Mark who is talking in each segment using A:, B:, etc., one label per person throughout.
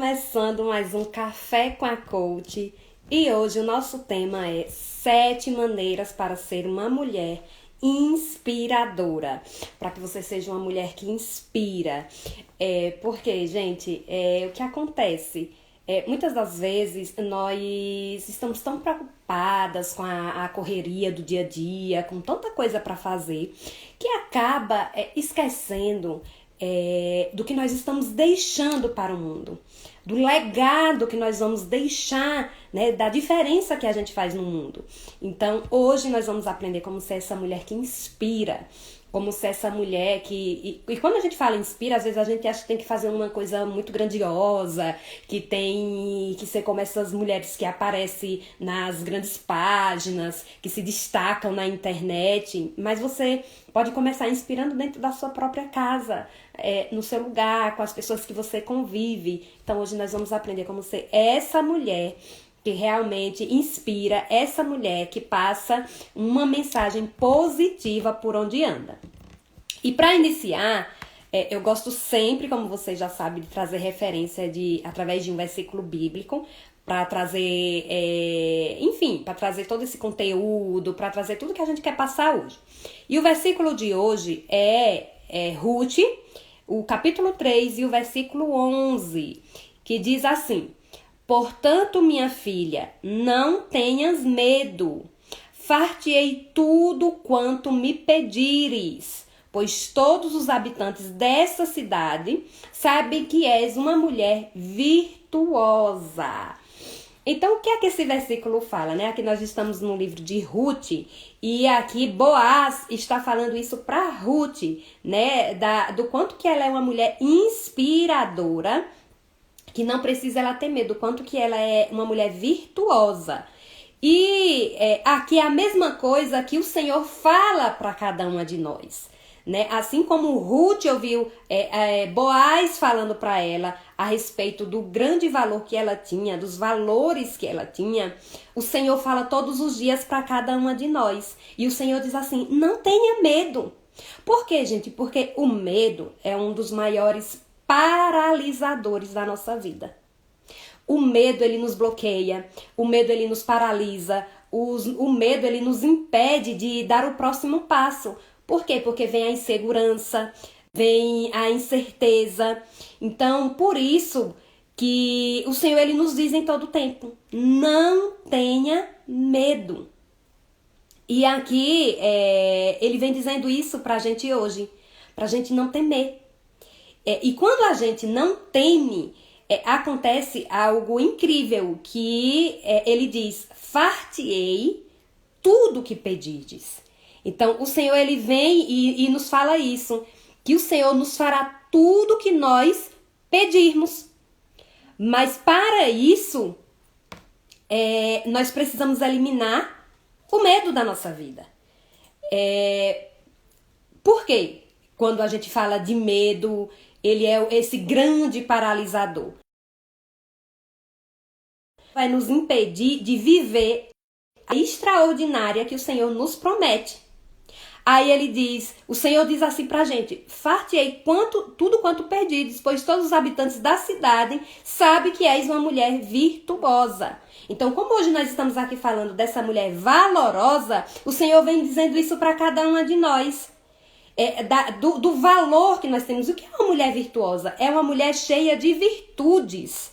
A: começando mais um Café com a Coach e hoje o nosso tema é 7 maneiras para ser uma mulher inspiradora, para que você seja uma mulher que inspira. Porque, gente, o que acontece? Muitas das vezes nós estamos tão preocupadas com a correria do dia a dia, com tanta coisa para fazer, que acaba esquecendo do que nós estamos deixando para o mundo, do legado que nós vamos deixar, né, da diferença que a gente faz no mundo. Então, hoje nós vamos aprender como ser essa mulher que inspira, como ser essa mulher que... E quando a gente fala inspira, às vezes a gente acha que tem que fazer uma coisa muito grandiosa, que tem que ser como essas mulheres que aparecem nas grandes páginas, que se destacam na internet. Mas você pode começar inspirando dentro da sua própria casa, no seu lugar, com as pessoas que você convive. Então hoje nós vamos aprender como ser essa mulher que realmente inspira, essa mulher que passa uma mensagem positiva por onde anda. E para iniciar, eu gosto sempre, como vocês já sabem, de trazer referência através de um versículo bíblico, para trazer, para trazer todo esse conteúdo, para trazer tudo que a gente quer passar hoje. E o versículo de hoje é Ruth, o capítulo 3 e o versículo 11, que diz assim: portanto, minha filha, não tenhas medo, far-te-ei tudo quanto me pedires, pois todos os habitantes dessa cidade sabem que és uma mulher virtuosa. Então, o que é que esse versículo fala, né? Aqui nós estamos no livro de Ruth e aqui Boaz está falando isso para Ruth, né? Do quanto que ela é uma mulher inspiradora, que não precisa ela ter medo, quanto que ela é uma mulher virtuosa. E aqui é a mesma coisa que o Senhor fala para cada uma de nós, né? Assim como Ruth ouviu Boaz falando para ela a respeito do grande valor que ela tinha, dos valores que ela tinha, o Senhor fala todos os dias para cada uma de nós. E o Senhor diz assim: não tenha medo. Por quê, gente? Porque o medo é um dos maiores paralisadores da nossa vida. O medo, ele nos bloqueia, o medo, ele nos paralisa, o medo, ele nos impede de dar o próximo passo. Por quê? Porque vem a insegurança, vem a incerteza. Então, por isso que o Senhor, ele nos diz em todo tempo: não tenha medo. E aqui, ele vem dizendo isso pra gente hoje, pra gente não temer. E quando a gente não teme, acontece algo incrível, que ele diz: far-te-ei tudo que pedirdes. Então, o Senhor, ele vem e nos fala isso, que o Senhor nos fará tudo que nós pedirmos. Mas para isso, nós precisamos eliminar o medo da nossa vida. Por quê? Quando a gente fala de medo, ele é esse grande paralisador. Vai nos impedir de viver a extraordinária que o Senhor nos promete. Aí ele diz, o Senhor diz assim pra gente: far-te-ei tudo quanto perdides, pois todos os habitantes da cidade sabem que és uma mulher virtuosa. Então, como hoje nós estamos aqui falando dessa mulher valorosa, o Senhor vem dizendo isso para cada uma de nós. Do valor que nós temos. O que é uma mulher virtuosa? É uma mulher cheia de virtudes.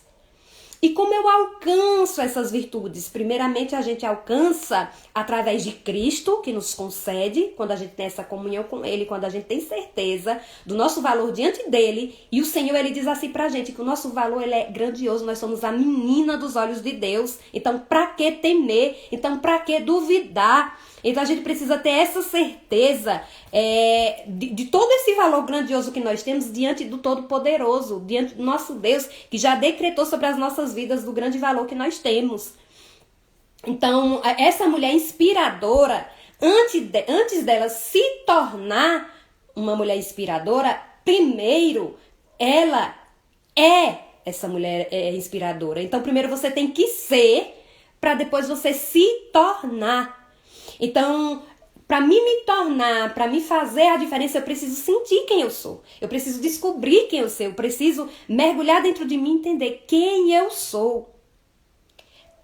A: E como eu alcanço essas virtudes? Primeiramente, a gente alcança através de Cristo, que nos concede, quando a gente tem essa comunhão com Ele, quando a gente tem certeza do nosso valor diante dEle. E o Senhor, ele diz assim pra gente, que o nosso valor, ele é grandioso, nós somos a menina dos olhos de Deus. Então, pra que temer? Então, pra que duvidar? Então, a gente precisa ter essa certeza de todo esse valor grandioso que nós temos diante do Todo-Poderoso, diante do nosso Deus, que já decretou sobre as nossas vidas do grande valor que nós temos. Então, essa mulher inspiradora, antes dela se tornar uma mulher inspiradora, primeiro, ela essa mulher inspiradora. Então, primeiro você tem que ser, para depois você se tornar. Então, Para me tornar, para me fazer a diferença, eu preciso sentir quem eu sou. Eu preciso descobrir quem eu sou. Eu preciso mergulhar dentro de mim e entender quem eu sou.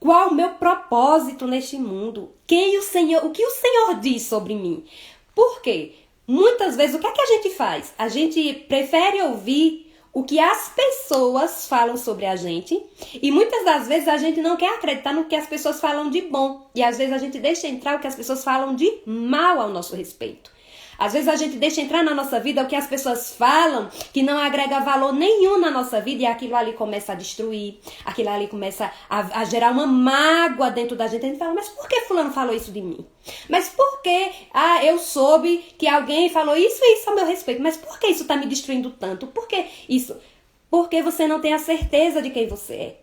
A: Qual o meu propósito neste mundo? O que o Senhor diz sobre mim? Por quê? Muitas vezes, o que é que a gente faz? A gente prefere ouvir o que as pessoas falam sobre a gente e muitas das vezes a gente não quer acreditar no que as pessoas falam de bom. E às vezes a gente deixa entrar o que as pessoas falam de mal ao nosso respeito. Às vezes a gente deixa entrar na nossa vida o que as pessoas falam que não agrega valor nenhum na nossa vida e aquilo ali começa a destruir, aquilo ali começa a gerar uma mágoa dentro da gente. A gente fala, mas por que fulano falou isso de mim? Mas por que eu soube que alguém falou isso e isso a meu respeito? Mas por que isso está me destruindo tanto? Por que isso? Porque você não tem a certeza de quem você é.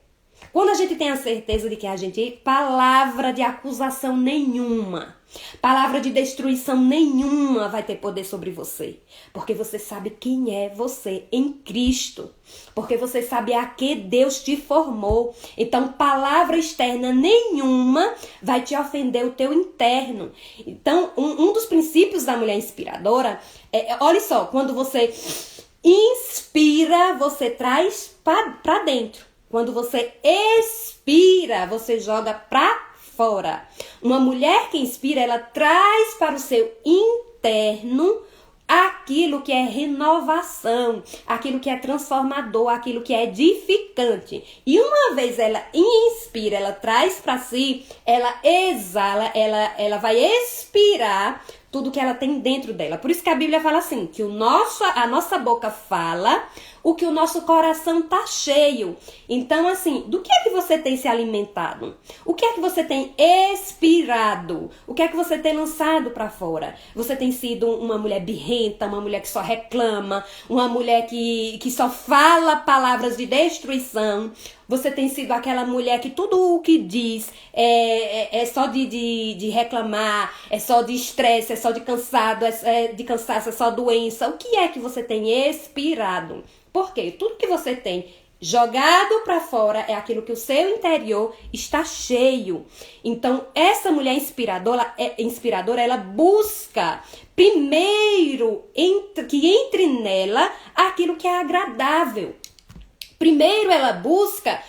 A: Quando a gente tem a certeza de que a gente é, palavra de acusação nenhuma, palavra de destruição nenhuma vai ter poder sobre você. Porque você sabe quem é você em Cristo. Porque você sabe a que Deus te formou. Então, palavra externa nenhuma vai te ofender o teu interno. Então, um dos princípios da mulher inspiradora olha só, quando você inspira, você traz para dentro. Quando você expira, você joga para fora. Uma mulher que inspira, ela traz para o seu interno aquilo que é renovação, aquilo que é transformador, aquilo que é edificante. E uma vez ela inspira, ela traz para si, ela exala, ela vai expirar tudo que ela tem dentro dela. Por isso que a Bíblia fala assim, que a nossa boca fala o que o nosso coração tá cheio. Então, assim, do que é que você tem se alimentado? O que é que você tem expirado? O que é que você tem lançado para fora? Você tem sido uma mulher birrenta, uma mulher que só reclama, uma mulher que só fala palavras de destruição. Você tem sido aquela mulher que tudo o que diz é só de reclamar, é só de estresse, é só de cansado, é de cansaço, é só doença. O que é que você tem expirado? Porque tudo que você tem jogado para fora é aquilo que o seu interior está cheio. Então, essa mulher inspiradora, ela busca primeiro que entre nela aquilo que é agradável. Primeiro ela busca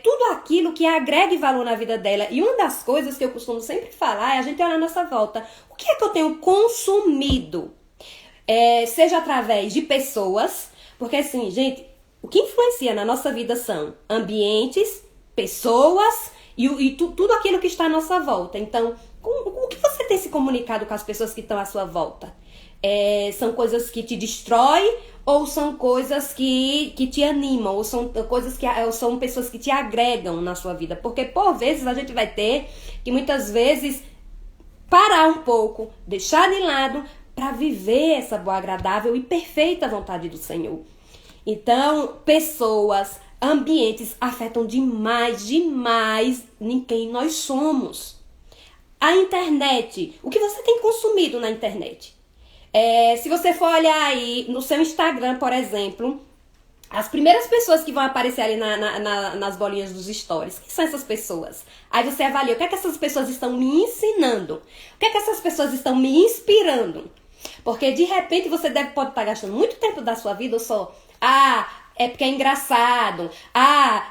A: tudo aquilo que agregue valor na vida dela. E uma das coisas que eu costumo sempre falar é a gente olhar à nossa volta. O que é que eu tenho consumido? Seja através de pessoas, porque assim, gente, o que influencia na nossa vida são ambientes, pessoas e tudo aquilo que está à nossa volta. Então, o que você tem se comunicado com as pessoas que estão à sua volta? São coisas que te destroem ou são coisas que te animam, ou são coisas ou são pessoas que te agregam na sua vida? Porque por vezes a gente vai ter que muitas vezes parar um pouco, deixar de lado para viver essa boa, agradável e perfeita vontade do Senhor. Então, pessoas, ambientes afetam demais em quem nós somos. A internet, o que você tem consumido na internet? Se você for olhar aí no seu Instagram, por exemplo, as primeiras pessoas que vão aparecer ali nas bolinhas dos stories, quem são essas pessoas? Aí você avalia o que é que essas pessoas estão me ensinando, o que é que essas pessoas estão me inspirando. Porque de repente você pode estar gastando muito tempo da sua vida só, é porque é engraçado,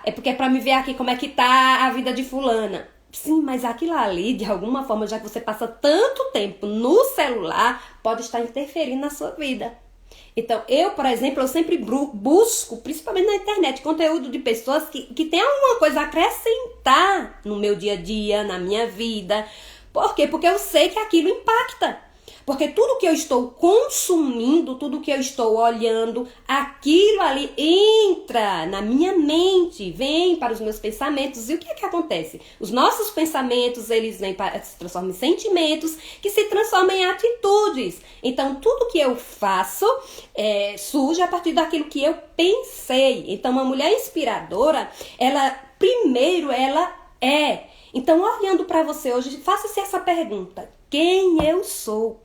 A: é porque é pra me ver aqui como é que tá a vida de fulana. Sim, mas aquilo ali, de alguma forma, já que você passa tanto tempo no celular, pode estar interferindo na sua vida. Então, eu, por exemplo, eu sempre busco, principalmente na internet, conteúdo de pessoas que têm alguma coisa a acrescentar no meu dia a dia, na minha vida. Por quê? Porque eu sei que aquilo impacta. Porque tudo que eu estou consumindo, tudo que eu estou olhando, aquilo ali entra na minha mente, vem para os meus pensamentos. E o que é que acontece? Os nossos pensamentos, eles se transformam em sentimentos, que se transformam em atitudes. Então, tudo que eu faço surge a partir daquilo que eu pensei. Então, uma mulher inspiradora, primeiro ela é. Então, olhando para você hoje, faça-se essa pergunta. Quem eu sou?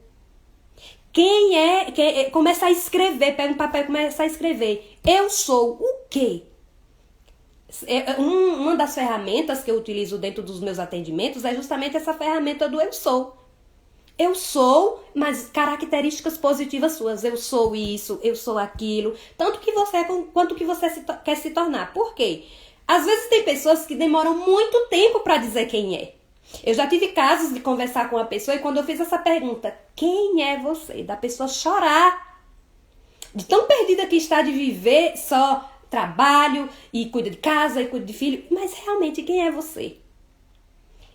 A: Começa a escrever, pega um papel e começa a escrever. Eu sou o quê? Uma das ferramentas que eu utilizo dentro dos meus atendimentos é justamente essa ferramenta do eu sou. eu sou, mas características positivas suas. Eu sou isso, eu sou aquilo. Tanto que você é quanto que você quer se tornar. Por quê? Às vezes tem pessoas que demoram muito tempo para dizer quem é. Eu já tive casos de conversar com uma pessoa e quando eu fiz essa pergunta, quem é você? Da pessoa chorar. De tão perdida que está de viver só trabalho e cuida de casa e cuida de filho. Mas realmente quem é você?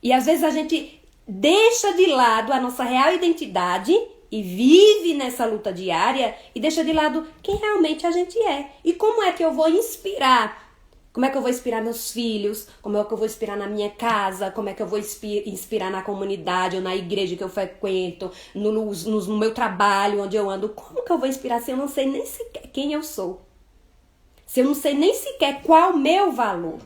A: E às vezes a gente deixa de lado a nossa real identidade e vive nessa luta diária e deixa de lado quem realmente a gente é. E como é que eu vou inspirar? Como é que eu vou inspirar meus filhos? Como é que eu vou inspirar na minha casa? Como é que eu vou inspirar na comunidade ou na igreja que eu frequento? No meu trabalho, onde eu ando? Como que eu vou inspirar se eu não sei nem sequer quem eu sou? Se eu não sei nem sequer qual o meu valor?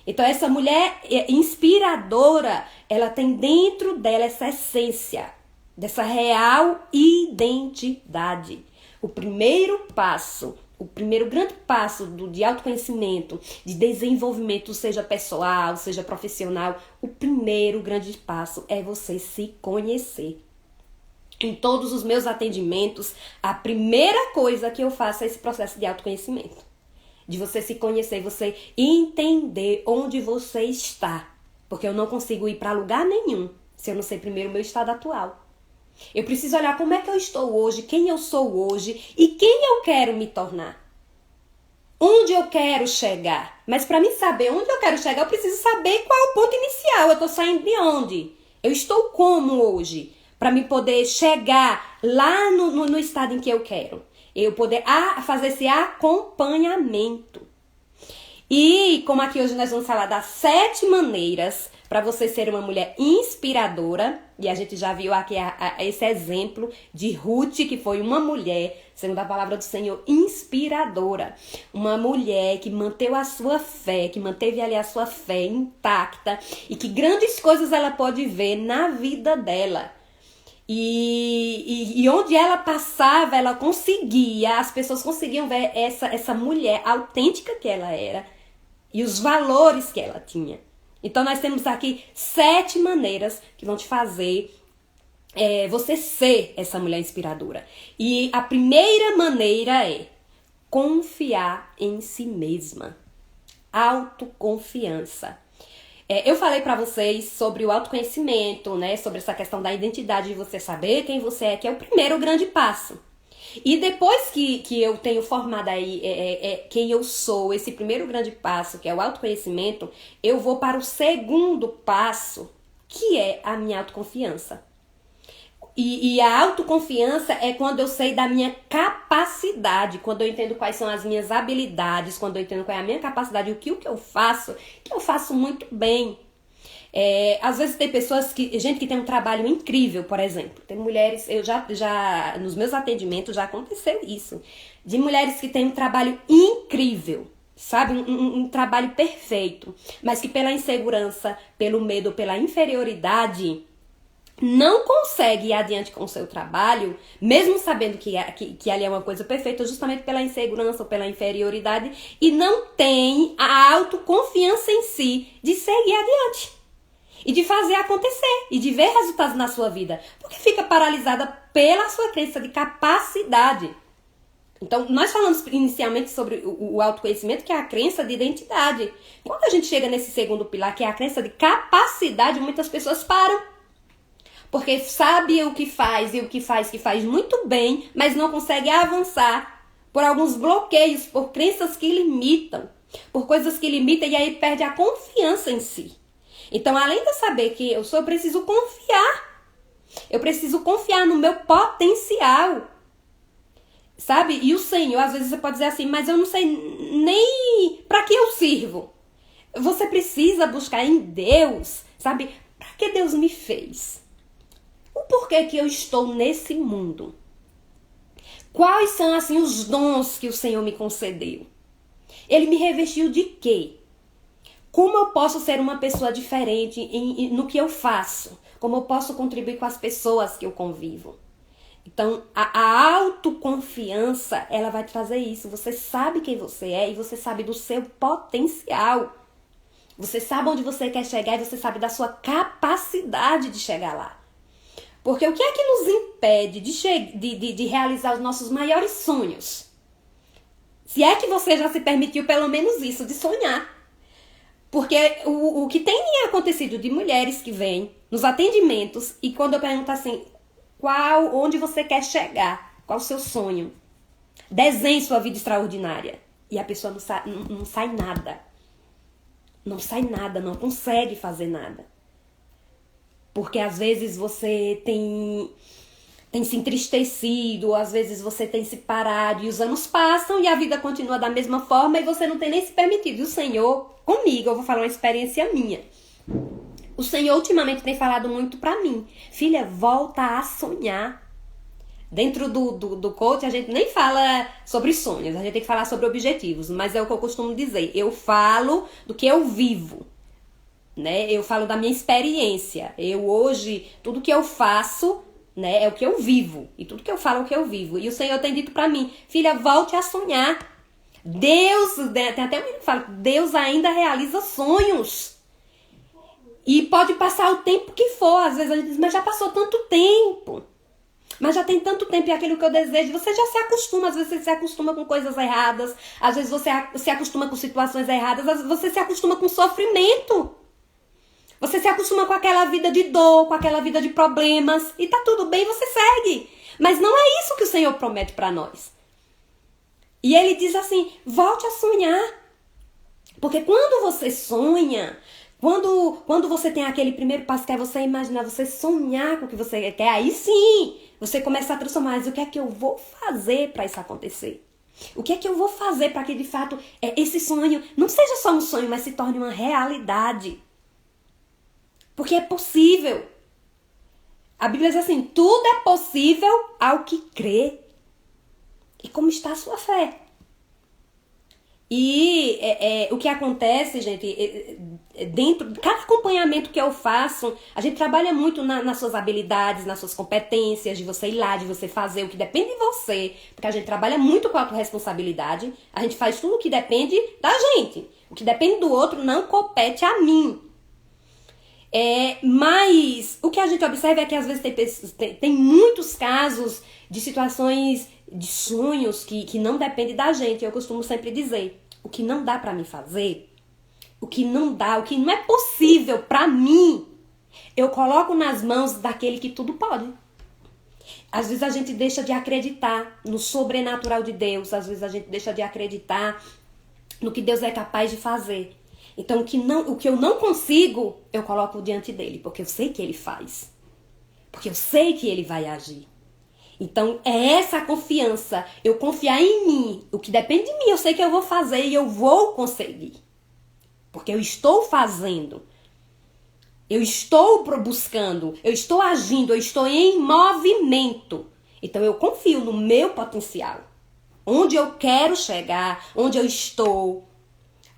A: Então essa mulher inspiradora, ela tem dentro dela essa essência, dessa real identidade. O primeiro passo, o primeiro grande passo de autoconhecimento, de desenvolvimento, seja pessoal, seja profissional, o primeiro grande passo é você se conhecer. Em todos os meus atendimentos, a primeira coisa que eu faço é esse processo de autoconhecimento. De você se conhecer, você entender onde você está. Porque eu não consigo ir para lugar nenhum se eu não sei primeiro o meu estado atual. Eu preciso olhar como é que eu estou hoje, quem eu sou hoje e quem eu quero me tornar. Onde eu quero chegar. Mas para mim saber onde eu quero chegar, eu preciso saber qual é o ponto inicial. Eu estou saindo de onde? Eu estou como hoje? Para me poder chegar lá no estado em que eu quero. Eu poder fazer esse acompanhamento. E como aqui hoje nós vamos falar das 7 maneiras para você ser uma mulher inspiradora. E a gente já viu aqui esse exemplo de Ruth, que foi uma mulher, segundo a palavra do Senhor, inspiradora. Uma mulher que manteve a sua fé, que manteve ali a sua fé intacta. E que grandes coisas ela pode ver na vida dela. E onde ela passava, ela conseguia, as pessoas conseguiam ver essa mulher autêntica que ela era e os valores que ela tinha. Então nós temos aqui 7 maneiras que vão te fazer você ser essa mulher inspiradora. E a primeira maneira é confiar em si mesma. Autoconfiança. Eu falei pra vocês sobre o autoconhecimento, né? Sobre essa questão da identidade, de você saber quem você é, que é o primeiro grande passo. E depois que eu tenho formado aí quem eu sou, esse primeiro grande passo, que é o autoconhecimento, eu vou para o segundo passo, que é a minha autoconfiança. E a autoconfiança é quando eu sei da minha capacidade, quando eu entendo quais são as minhas habilidades, quando eu entendo qual é a minha capacidade, o que eu faço muito bem. Às vezes tem pessoas gente que tem um trabalho incrível, por exemplo. Tem mulheres, eu já nos meus atendimentos já aconteceu isso, de mulheres que têm um trabalho incrível, sabe? Um trabalho perfeito, mas que pela insegurança, pelo medo, pela inferioridade, não consegue ir adiante com o seu trabalho, mesmo sabendo que ali é uma coisa perfeita, justamente pela insegurança ou pela inferioridade, e não tem a autoconfiança em si de seguir adiante. E de fazer acontecer, e de ver resultados na sua vida. Porque fica paralisada pela sua crença de capacidade. Então, nós falamos inicialmente sobre o autoconhecimento, que é a crença de identidade. Quando a gente chega nesse segundo pilar, que é a crença de capacidade, muitas pessoas param. Porque sabe o que faz e o que faz muito bem, mas não consegue avançar por alguns bloqueios, por crenças que limitam, por coisas que limitam, e aí perde a confiança em si. Então, além de eu saber que eu preciso confiar. Eu preciso confiar no meu potencial. Sabe? E o Senhor, às vezes você pode dizer assim, mas eu não sei nem para que eu sirvo. Você precisa buscar em Deus, sabe? Para que Deus me fez? O porquê que eu estou nesse mundo? Quais são, assim, os dons que o Senhor me concedeu? Ele me revestiu de quê? Como eu posso ser uma pessoa diferente no que eu faço? Como eu posso contribuir com as pessoas que eu convivo? Então, a autoconfiança, ela vai trazer isso. Você sabe quem você é e você sabe do seu potencial. Você sabe onde você quer chegar e você sabe da sua capacidade de chegar lá. Porque o que é que nos impede de realizar os nossos maiores sonhos? Se é que você já se permitiu pelo menos isso, de sonhar. Porque o que tem acontecido de mulheres que vêm nos atendimentos e quando eu pergunto assim, onde você quer chegar? Qual o seu sonho? Desenhe sua vida extraordinária. E a pessoa não sai nada. Não sai nada, não consegue fazer nada. Porque às vezes você tem se entristecido, às vezes você tem se parado e os anos passam e a vida continua da mesma forma e você não tem nem se permitido. E o Senhor, comigo, eu vou falar uma experiência minha. O Senhor ultimamente tem falado muito pra mim. Filha, volta a sonhar. Dentro do coach a gente nem fala sobre sonhos, a gente tem que falar sobre objetivos. Mas é o que eu costumo dizer. Eu falo do que eu vivo. Né? Eu falo da minha experiência. Eu hoje, tudo que eu faço, né, é o que eu vivo. E tudo que eu falo é o que eu vivo. E o Senhor tem dito pra mim, filha, volte a sonhar. Deus, tem até um menino que fala, Deus ainda realiza sonhos. E pode passar o tempo que for. Às vezes a gente diz, mas já passou tanto tempo. Mas já tem tanto tempo e aquilo que eu desejo, você já se acostuma. Às vezes você se acostuma com coisas erradas. Às vezes você se acostuma com situações erradas. Às vezes você se acostuma com sofrimento. Você se acostuma com aquela vida de dor, com aquela vida de problemas. E tá tudo bem, você segue. Mas não é isso que o Senhor promete pra nós. E Ele diz assim, volte a sonhar. Porque quando você sonha, quando você tem aquele primeiro passo que é você imaginar, você sonhar com o que você quer, aí sim, você começa a transformar. Mas o que é que eu vou fazer pra isso acontecer? O que é que eu vou fazer pra que de fato esse sonho não seja só um sonho, mas se torne uma realidade? Porque é possível. A Bíblia diz assim, tudo é possível ao que crê. E como está a sua fé? E o que acontece, gente, dentro de cada acompanhamento que eu faço, a gente trabalha muito nas suas habilidades, nas suas competências, de você ir lá, de você fazer o que depende de você. Porque a gente trabalha muito com a autorresponsabilidade. A gente faz tudo o que depende da gente. O que depende do outro não compete a mim. Mas o que a gente observa é que às vezes tem muitos casos de situações, de sonhos que não dependem da gente. Eu costumo sempre dizer, o que não dá pra mim fazer, o que não é possível pra mim, eu coloco nas mãos daquele que tudo pode. Às vezes a gente deixa de acreditar no sobrenatural de Deus, às vezes a gente deixa de acreditar no que Deus é capaz de fazer. Então, o que eu não consigo, eu coloco diante dele, porque eu sei que ele faz. Porque eu sei que ele vai agir. Então, é essa confiança, eu confiar em mim. O que depende de mim, eu sei que eu vou fazer e eu vou conseguir. Porque eu estou fazendo. Eu estou buscando, eu estou agindo, eu estou em movimento. Então, eu confio no meu potencial. Onde eu quero chegar, onde eu estou.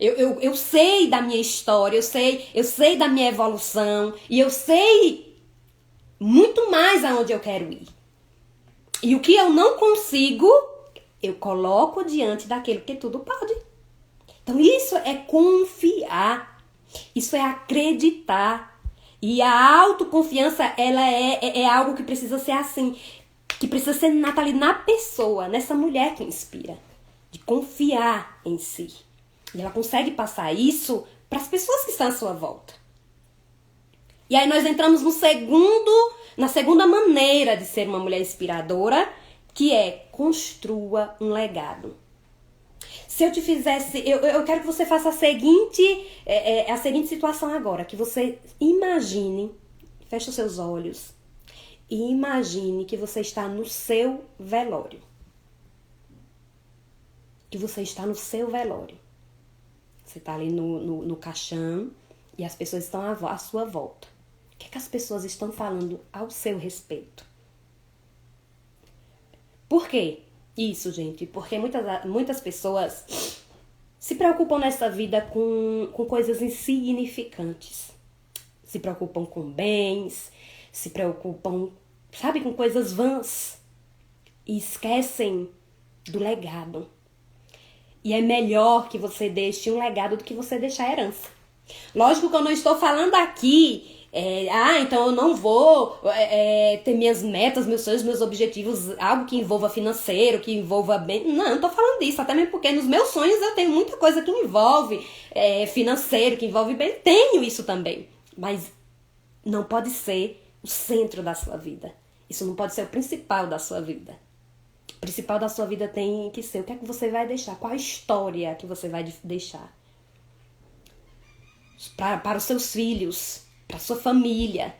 A: Eu sei da minha história, eu sei da minha evolução e eu sei muito mais aonde eu quero ir. E o que eu não consigo, eu coloco diante daquele que tudo pode. Então isso é confiar, isso é acreditar. E a autoconfiança, ela é algo que precisa ser assim, que precisa ser, Nathalie, na pessoa, nessa mulher que inspira, de confiar em si. E ela consegue passar isso para as pessoas que estão à sua volta. E aí nós entramos na segunda maneira de ser uma mulher inspiradora, que é construa um legado. Se eu te fizesse, eu quero que você faça a seguinte situação agora, que você imagine, feche os seus olhos e imagine que você está no seu velório. Que você está no seu velório. Você está ali no caixão e as pessoas estão à sua volta. O que é que as pessoas estão falando ao seu respeito? Por quê? Isso, gente, porque muitas pessoas se preocupam nessa vida com coisas insignificantes. Se preocupam com bens, se preocupam, sabe, com coisas vãs. E esquecem do legado. E é melhor que você deixe um legado do que você deixar herança. Lógico que eu não estou falando aqui Então eu não vou ter minhas metas, meus sonhos, meus objetivos, algo que envolva financeiro, que envolva bem. Não, não tô falando disso, até mesmo porque nos meus sonhos eu tenho muita coisa que envolve financeiro, que envolve bem. Tenho isso também, mas não pode ser o centro da sua vida. Isso não pode ser o principal da sua vida. O principal da sua vida tem que ser o que é que você vai deixar, qual a história que você vai deixar para os seus filhos, para sua família,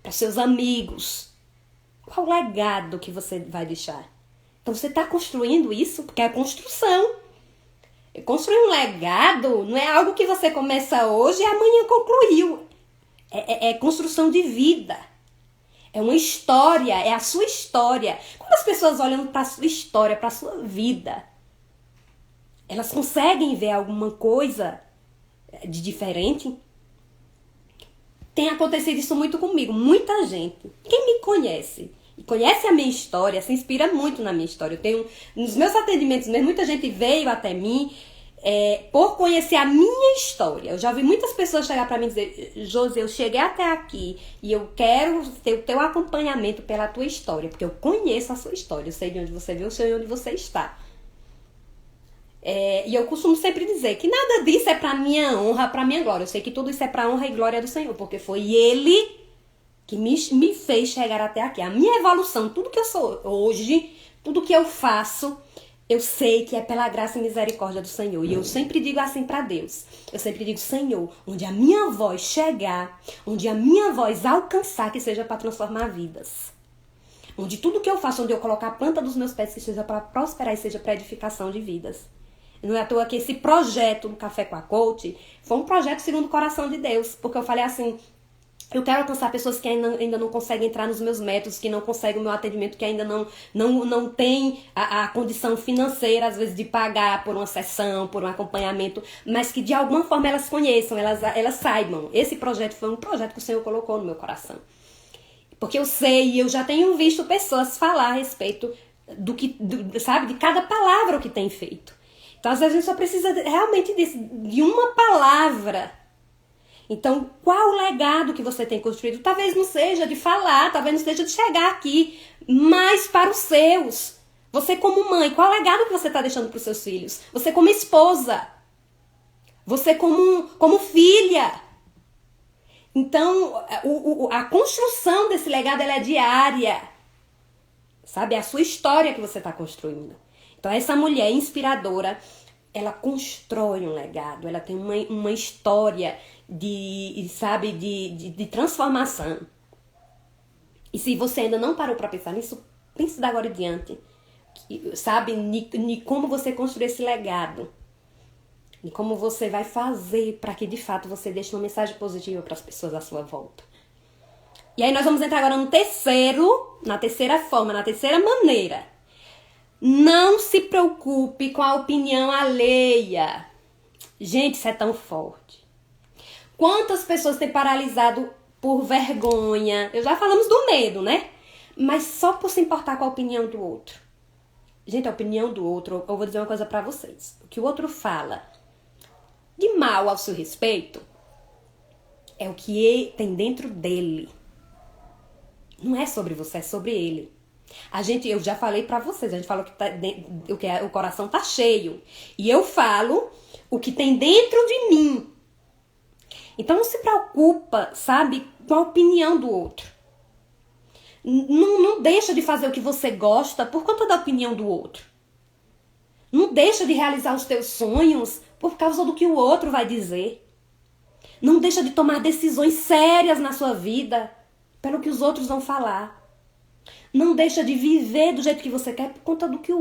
A: para seus amigos. Qual o legado que você vai deixar? Então você está construindo isso porque é construção. Construir um legado não é algo que você começa hoje e amanhã concluiu. É construção de vida. É uma história, é a sua história. Quando as pessoas olham para a sua história, para a sua vida, elas conseguem ver alguma coisa de diferente? Tem acontecido isso muito comigo. Muita gente, quem me conhece e conhece a minha história, se inspira muito na minha história. Eu tenho, nos meus atendimentos mesmo, muita gente veio até mim por conhecer a minha história. Eu já vi muitas pessoas chegar pra mim e dizer: Josi, eu cheguei até aqui e eu quero ter o teu acompanhamento pela tua história, porque eu conheço a sua história, eu sei de onde você veio, eu sei onde você está. E eu costumo sempre dizer que nada disso é pra minha honra, pra minha glória. Eu sei que tudo isso é pra honra e glória do Senhor, porque foi Ele que me fez chegar até aqui. A minha evolução, tudo que eu sou hoje, tudo que eu faço, eu sei que é pela graça e misericórdia do Senhor. E eu sempre digo assim pra Deus. Eu sempre digo: Senhor, onde a minha voz chegar, onde a minha voz alcançar, que seja pra transformar vidas. Onde tudo que eu faço, onde eu colocar a planta dos meus pés, que seja pra prosperar e seja pra edificação de vidas. Não é à toa que esse projeto do Café com a Coach foi um projeto segundo o coração de Deus. Porque eu falei assim: eu quero alcançar pessoas que ainda não conseguem entrar nos meus métodos, que não conseguem o meu atendimento, que ainda não tem a condição financeira, às vezes, de pagar por uma sessão, por um acompanhamento, mas que de alguma forma elas conheçam, elas saibam. Esse projeto foi um projeto que o Senhor colocou no meu coração. Porque eu sei e eu já tenho visto pessoas falar a respeito sabe, de cada palavra que tem feito. Então, às vezes, a gente só precisa realmente de uma palavra. Então, qual o legado que você tem construído? Talvez não seja de falar, talvez não seja de chegar aqui, mas para os seus. Você como mãe, qual o legado que você está deixando para os seus filhos? Você como esposa. Você como filha. Então, a construção desse legado, ela é diária. Sabe? É a sua história que você está construindo. Então, essa mulher inspiradora, ela constrói um legado, ela tem uma história de transformação. E se você ainda não parou para pensar nisso, pense da agora em diante. Sabe? De como você construir esse legado. E como você vai fazer para que, de fato, você deixe uma mensagem positiva para as pessoas à sua volta. E aí nós vamos entrar agora na terceira forma, na terceira maneira. Não se preocupe com a opinião alheia. Gente, isso é tão forte. Quantas pessoas têm paralisado por vergonha? Já falamos do medo, né? Mas só por se importar com a opinião do outro. Gente, a opinião do outro, eu vou dizer uma coisa pra vocês. O que o outro fala de mal ao seu respeito é o que tem dentro dele. Não é sobre você, é sobre ele. Eu já falei pra vocês, a gente falou que o coração tá cheio. E eu falo o que tem dentro de mim. Então não se preocupa, sabe, com a opinião do outro. Não deixa de fazer o que você gosta por conta da opinião do outro. Não deixa de realizar os teus sonhos por causa do que o outro vai dizer. Não deixa de tomar decisões sérias na sua vida pelo que os outros vão falar. Não deixa de viver do jeito que você quer por conta do que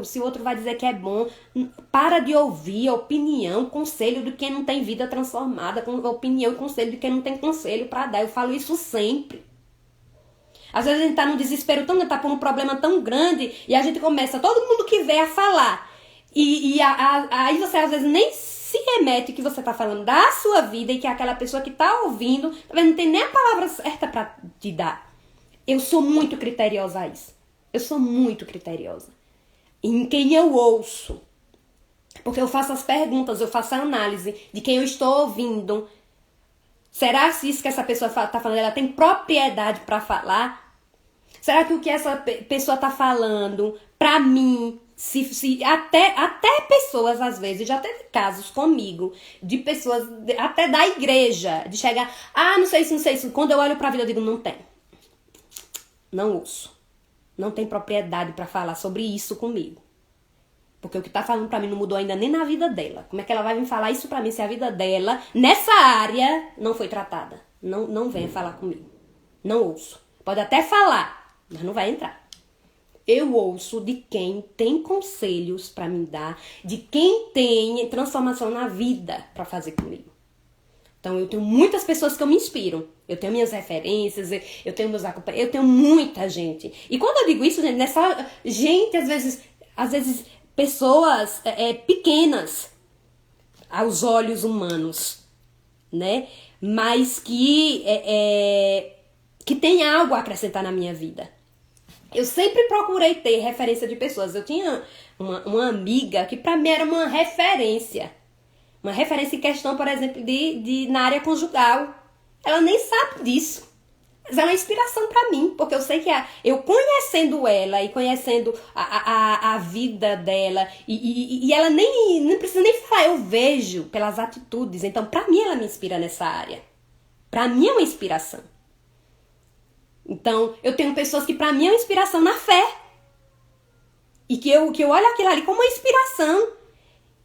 A: se o outro vai dizer que é bom. Para de ouvir a opinião, conselho de quem não tem vida transformada, opinião e conselho de quem não tem conselho para dar. Eu falo isso sempre. Às vezes a gente tá num desespero tão grande, tá por um problema tão grande, e a gente começa, todo mundo que vê, a falar. Aí você às vezes nem se remete que você tá falando da sua vida e que aquela pessoa que tá ouvindo, talvez não tem nem a palavra certa para te dar. Eu sou muito criteriosa a isso. Eu sou muito criteriosa em quem eu ouço. Porque eu faço as perguntas, eu faço a análise de quem eu estou ouvindo. Será se isso que essa pessoa tá falando, ela tem propriedade para falar? Será que o que essa pessoa tá falando, pra mim, até pessoas, às vezes, já teve casos comigo, de pessoas, até da igreja, de chegar, não sei isso. Quando eu olho pra vida, eu digo, não tem. Não ouço. Não tem propriedade pra falar sobre isso comigo. Porque o que tá falando pra mim não mudou ainda nem na vida dela. Como é que ela vai me falar isso pra mim se a vida dela, nessa área, não foi tratada? Não venha falar comigo. Não ouço. Pode até falar, mas não vai entrar. Eu ouço de quem tem conselhos pra me dar, de quem tem transformação na vida pra fazer comigo. Então eu tenho muitas pessoas que eu me inspiro. Eu tenho minhas referências, eu tenho meus acompanhantes, eu tenho muita gente. E quando eu digo isso, gente, não é só gente, às vezes pessoas pequenas aos olhos humanos, né? Mas que tem algo a acrescentar na minha vida. Eu sempre procurei ter referência de pessoas. Eu tinha uma amiga que pra mim era uma referência. Uma referência em questão, por exemplo, na área conjugal. Ela nem sabe disso. Mas é uma inspiração pra mim, porque eu sei que eu conhecendo ela e conhecendo a vida dela, e ela nem precisa nem falar, eu vejo pelas atitudes. Então, pra mim, ela me inspira nessa área. Pra mim é uma inspiração. Então, eu tenho pessoas que pra mim é uma inspiração na fé. E que eu olho aquilo ali como uma inspiração.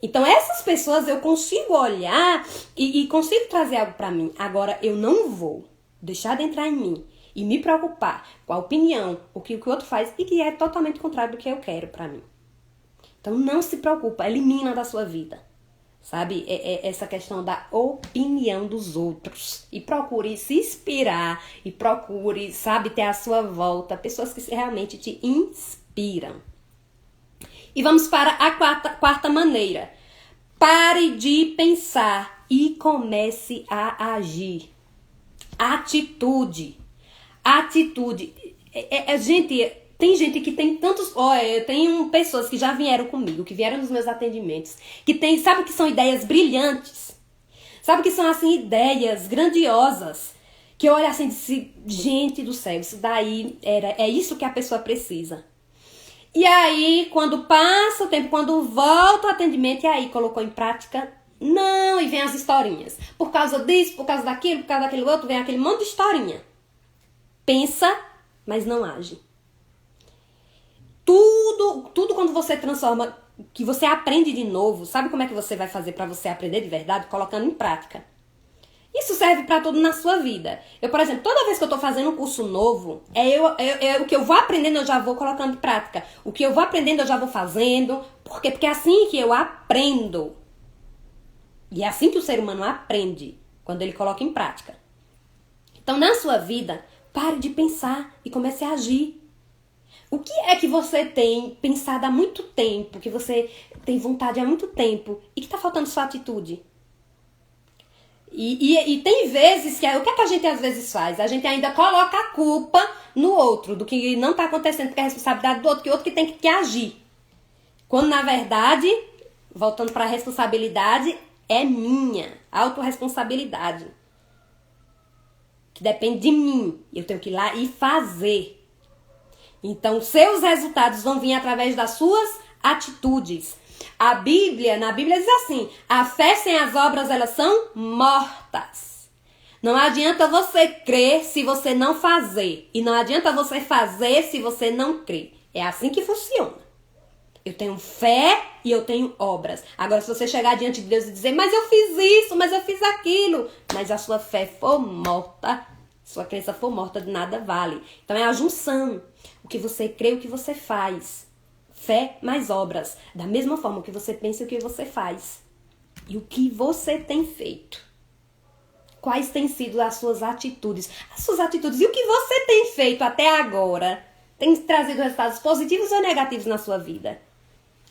A: Então, essas pessoas eu consigo olhar e consigo trazer algo pra mim. Agora, eu não vou deixar de entrar em mim e me preocupar com a opinião, o que o outro faz e que é totalmente contrário do que eu quero pra mim. Então, não se preocupa, elimina da sua vida. Sabe? Essa questão da opinião dos outros. E procure se inspirar e procure, sabe, ter à sua volta pessoas que realmente te inspiram. E vamos para a quarta maneira. Pare de pensar e comece a agir. Atitude. Gente, tem gente que tem tantos... eu tenho pessoas que já vieram comigo, que vieram nos meus atendimentos, que tem, sabe que são ideias brilhantes? Sabe que são, assim, ideias grandiosas? Que eu olho assim e disse, gente do céu, isso daí é isso que a pessoa precisa. E aí, quando passa o tempo, quando volta o atendimento, e aí colocou em prática... Não, e vem as historinhas. Por causa disso, por causa daquilo, por causa daquele outro, vem aquele monte de historinha. Pensa, mas não age. Tudo quando você transforma, que você aprende de novo, sabe como é que você vai fazer para você aprender de verdade? Colocando em prática. Isso serve para tudo na sua vida. Eu, por exemplo, toda vez que eu tô fazendo um curso novo, o que eu vou aprendendo eu já vou colocando em prática. O que eu vou aprendendo eu já vou fazendo. Por quê? Porque é assim que eu aprendo. E é assim que o ser humano aprende, quando ele coloca em prática. Então, na sua vida, pare de pensar e comece a agir. O que é que você tem pensado há muito tempo, que você tem vontade há muito tempo e que está faltando sua atitude? E tem vezes que... O que é que a gente às vezes faz? A gente ainda coloca a culpa no outro, do que não está acontecendo, porque é a responsabilidade do outro, que o outro que tem que agir. Quando, na verdade, voltando para a responsabilidade... É minha autorresponsabilidade. Que depende de mim. Eu tenho que ir lá e fazer. Então, seus resultados vão vir através das suas atitudes. Na Bíblia diz assim, a fé sem as obras, elas são mortas. Não adianta você crer se você não fazer. E não adianta você fazer se você não crer. É assim que funciona. Eu tenho fé e eu tenho obras. Agora, se você chegar diante de Deus e dizer, mas eu fiz isso, mas eu fiz aquilo, mas a sua fé for morta, sua crença for morta, de nada vale. Então, é a junção. O que você crê, o que você faz. Fé mais obras. Da mesma forma, o que você pensa e o que você faz. E o que você tem feito. Quais têm sido as suas atitudes? As suas atitudes. E o que você tem feito até agora tem trazido resultados positivos ou negativos na sua vida?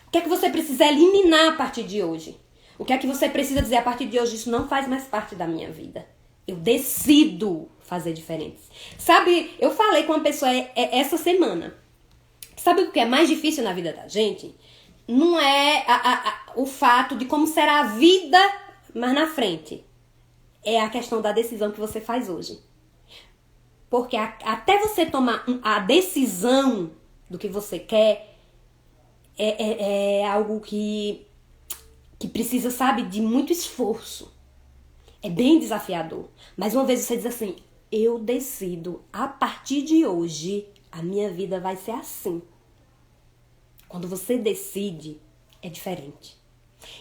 A: O que é que você precisa eliminar a partir de hoje? O que é que você precisa dizer a partir de hoje? Isso não faz mais parte da minha vida. Eu decido fazer diferente. Sabe, eu falei com uma pessoa essa semana. Sabe o que é mais difícil na vida da gente? Não é o fato de como será a vida mais na frente. é a questão da decisão que você faz hoje. Porque até você tomar a decisão do que você quer, é algo que precisa, sabe, de muito esforço. É bem desafiador. Mas uma vez você diz assim, eu decido, a partir de hoje, a minha vida vai ser assim. Quando você decide, é diferente.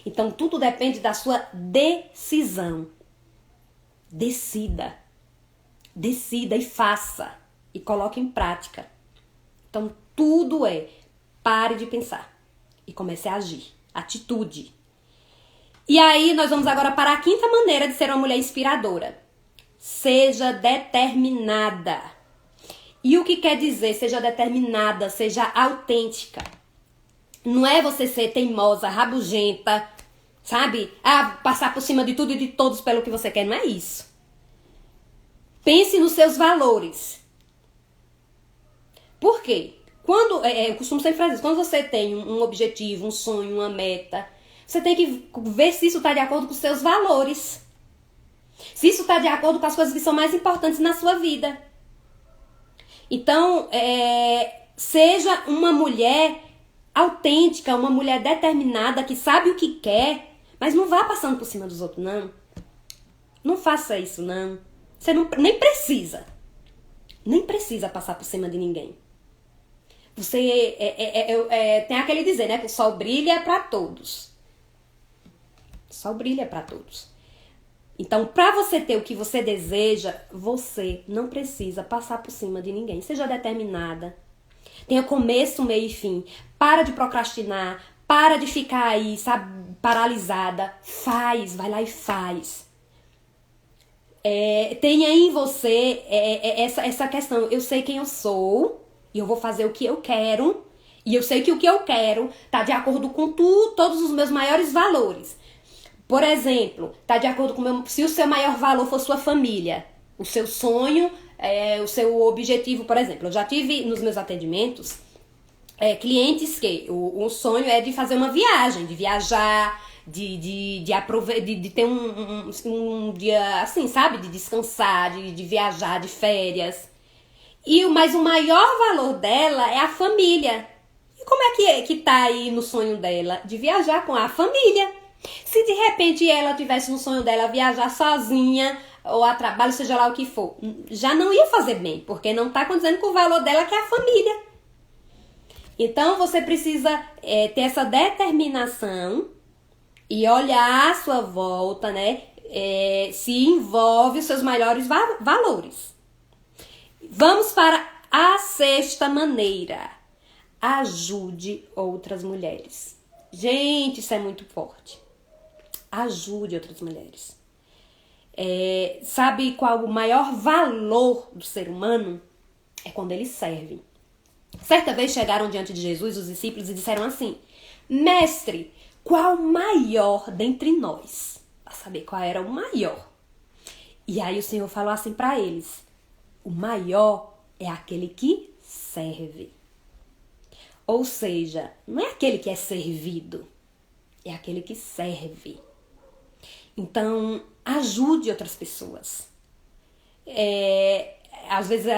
A: Então, tudo depende da sua decisão. Decida. Decida e faça. E coloque em prática. Então, tudo pare de pensar e comece a agir. Atitude. E aí, nós vamos agora para a quinta maneira de ser uma mulher inspiradora. Seja determinada. E o que quer dizer seja determinada, seja autêntica? Não é você ser teimosa, rabugenta, sabe? Passar por cima de tudo e de todos pelo que você quer. Não é isso. Pense nos seus valores. Por quê? Eu costumo sempre fazer isso. Quando você tem um objetivo, um sonho, uma meta, você tem que ver se isso está de acordo com os seus valores. Se isso está de acordo com as coisas que são mais importantes na sua vida. Então, seja uma mulher autêntica, uma mulher determinada, que sabe o que quer, mas não vá passando por cima dos outros, não. Não faça isso, não. Você nem precisa. Nem precisa passar por cima de ninguém. Você tem aquele dizer, né? Que o sol brilha para todos. O sol brilha para todos. Então, para você ter o que você deseja, você não precisa passar por cima de ninguém. Seja determinada. Tenha começo, meio e fim. Para de procrastinar. Para de ficar aí, sabe, paralisada. Vai lá e faz. Tenha em você essa questão. Eu sei quem eu sou e eu vou fazer o que eu quero. E eu sei que o que eu quero está de acordo com todos os meus maiores valores. Por exemplo, está de acordo com se o seu maior valor for sua família, o seu sonho, o seu objetivo, por exemplo. Eu já tive nos meus atendimentos clientes que o sonho é de fazer uma viagem, de viajar, de ter um dia assim, sabe? De descansar, de viajar, de férias. Mas o maior valor dela é a família. E como é que tá aí no sonho dela? De viajar com a família. Se de repente ela tivesse no sonho dela viajar sozinha ou a trabalho, seja lá o que for, já não ia fazer bem, porque não tá condizendo com o valor dela, que é a família. Então você precisa ter essa determinação e olhar à sua volta, né? Se envolve os seus maiores valores. Vamos para a sexta maneira. Ajude outras mulheres. Gente, isso é muito forte. Ajude outras mulheres. Sabe qual o maior valor do ser humano? É quando ele serve. Certa vez chegaram diante de Jesus os discípulos e disseram assim: Mestre, qual o maior dentre nós? Para saber qual era o maior. E aí o Senhor falou assim para eles: o maior é aquele que serve. Ou seja, não é aquele que é servido, é aquele que serve. Então, ajude outras pessoas. Às vezes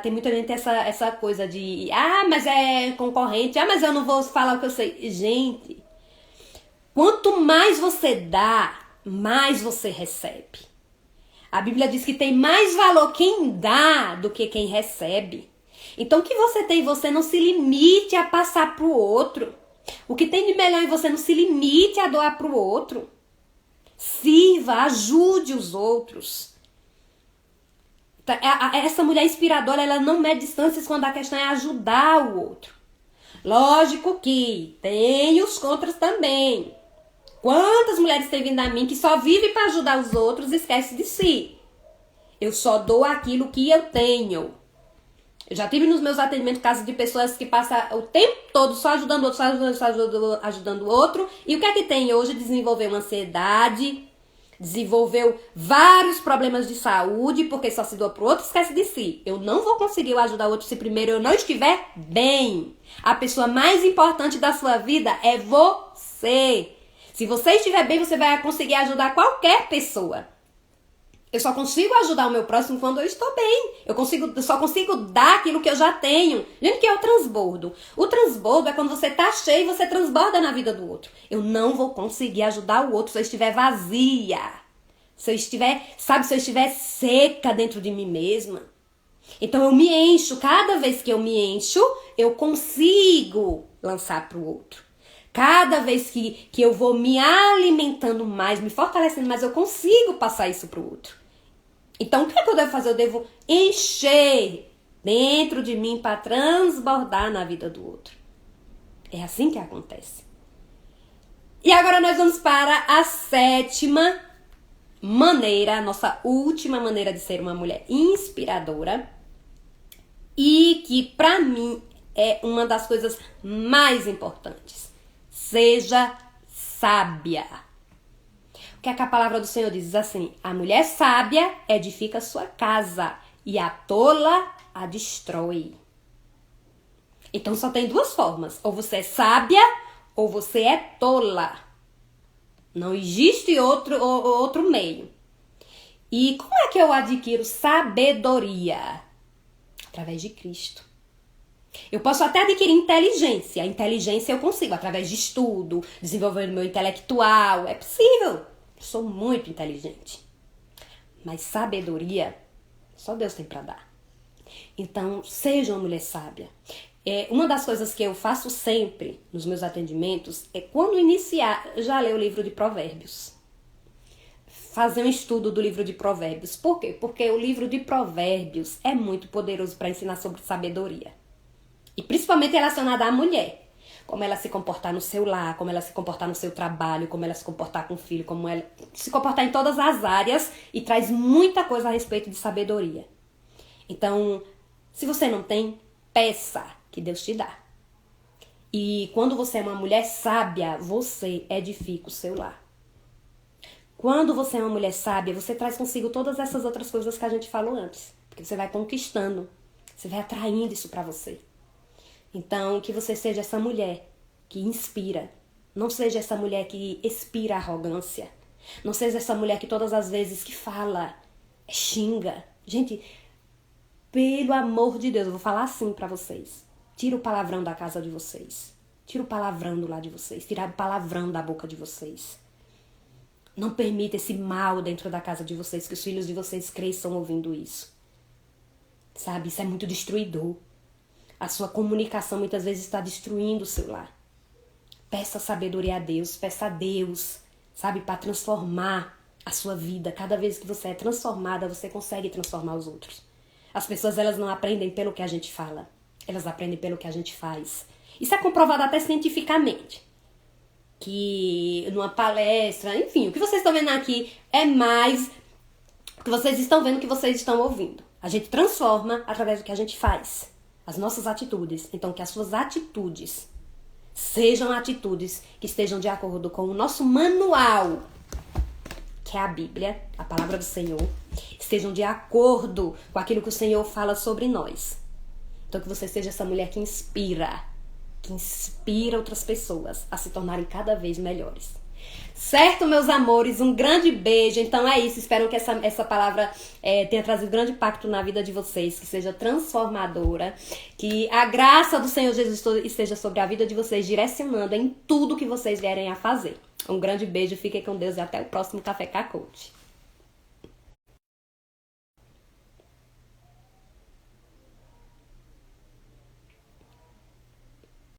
A: tem muita gente essa coisa de mas é concorrente, mas eu não vou falar o que eu sei. Gente, quanto mais você dá, mais você recebe. A Bíblia diz que tem mais valor quem dá do que quem recebe. Então, o que você tem em você, não se limite a passar para o outro. O que tem de melhor em você, não se limite a doar para o outro. Sirva, ajude os outros. Essa mulher inspiradora, ela não mede distâncias quando a questão é ajudar o outro. Lógico que tem os contras também. Quantas mulheres têm vindo a mim que só vivem para ajudar os outros e esquece de si? Eu só dou aquilo que eu tenho. Eu já tive nos meus atendimentos casos de pessoas que passam o tempo todo só ajudando o outro, ajudando o outro. E o que é que tem hoje? Desenvolveu ansiedade, desenvolveu vários problemas de saúde, porque só se doa pro outro, esquece de si. Eu não vou conseguir ajudar o outro se primeiro eu não estiver bem. A pessoa mais importante da sua vida é você. Se você estiver bem, você vai conseguir ajudar qualquer pessoa. Eu só consigo ajudar o meu próximo quando eu estou bem. Eu só consigo dar aquilo que eu já tenho. Gente, que é o transbordo. O transbordo é quando você tá cheio e você transborda na vida do outro. Eu não vou conseguir ajudar o outro se eu estiver vazia. Se eu estiver seca dentro de mim mesma. Então eu me encho. Cada vez que eu me encho, eu consigo lançar pro outro. Cada vez que eu vou me alimentando mais, me fortalecendo mais, eu consigo passar isso pro outro. Então, o que é que eu devo fazer? Eu devo encher dentro de mim para transbordar na vida do outro. É assim que acontece. E agora nós vamos para a 7ª maneira, a nossa última maneira de ser uma mulher inspiradora. E que, para mim, é uma das coisas mais importantes. Seja sábia. O que é que a palavra do Senhor diz? Diz assim: a mulher sábia edifica sua casa e a tola a destrói. Então só tem 2 formas. Ou você é sábia ou você é tola. Não existe outro meio. E como é que eu adquiro sabedoria? Através de Cristo. Eu posso até adquirir inteligência. A inteligência eu consigo através de estudo, desenvolvendo meu intelectual. É possível. Eu sou muito inteligente. Mas sabedoria, só Deus tem para dar. Então, seja uma mulher sábia. Uma das coisas que eu faço sempre nos meus atendimentos é, quando iniciar, já ler o livro de Provérbios. Fazer um estudo do livro de Provérbios. Por quê? Porque o livro de Provérbios é muito poderoso para ensinar sobre sabedoria. E principalmente relacionada à mulher. Como ela se comportar no seu lar, como ela se comportar no seu trabalho, como ela se comportar com o filho, como ela se comportar em todas as áreas, e traz muita coisa a respeito de sabedoria. Então, se você não tem, peça que Deus te dá. E quando você é uma mulher sábia, você edifica o seu lar. Quando você é uma mulher sábia, você traz consigo todas essas outras coisas que a gente falou antes. Porque você vai conquistando, você vai atraindo isso pra você. Então, que você seja essa mulher que inspira. Não seja essa mulher que expira arrogância. Não seja essa mulher que todas as vezes que fala, xinga. Gente, pelo amor de Deus, eu vou falar assim pra vocês. Tira o palavrão da casa de vocês. Tira o palavrão do lado de vocês. Tira o palavrão da boca de vocês. Não permita esse mal dentro da casa de vocês, que os filhos de vocês cresçam ouvindo isso. Sabe, isso é muito destruidor. A sua comunicação muitas vezes está destruindo o seu lar. Peça sabedoria a Deus, peça a Deus, sabe, para transformar a sua vida. Cada vez que você é transformada, você consegue transformar os outros. As pessoas, elas não aprendem pelo que a gente fala, elas aprendem pelo que a gente faz. Isso é comprovado até cientificamente. Que numa palestra, enfim, o que vocês estão vendo aqui é mais o que vocês estão vendo, o que vocês estão ouvindo. A gente transforma através do que a gente faz. As nossas atitudes. Então, que as suas atitudes sejam atitudes que estejam de acordo com o nosso manual, que é a Bíblia, a palavra do Senhor, estejam de acordo com aquilo que o Senhor fala sobre nós. Então, que você seja essa mulher que inspira outras pessoas a se tornarem cada vez melhores. Certo, meus amores? Um grande beijo. Então é isso. Espero que essa palavra tenha trazido grande impacto na vida de vocês, que seja transformadora, que a graça do Senhor Jesus esteja sobre a vida de vocês, direcionando em tudo que vocês vierem a fazer. Um grande beijo, fiquem com Deus e até o próximo Café com a Coach.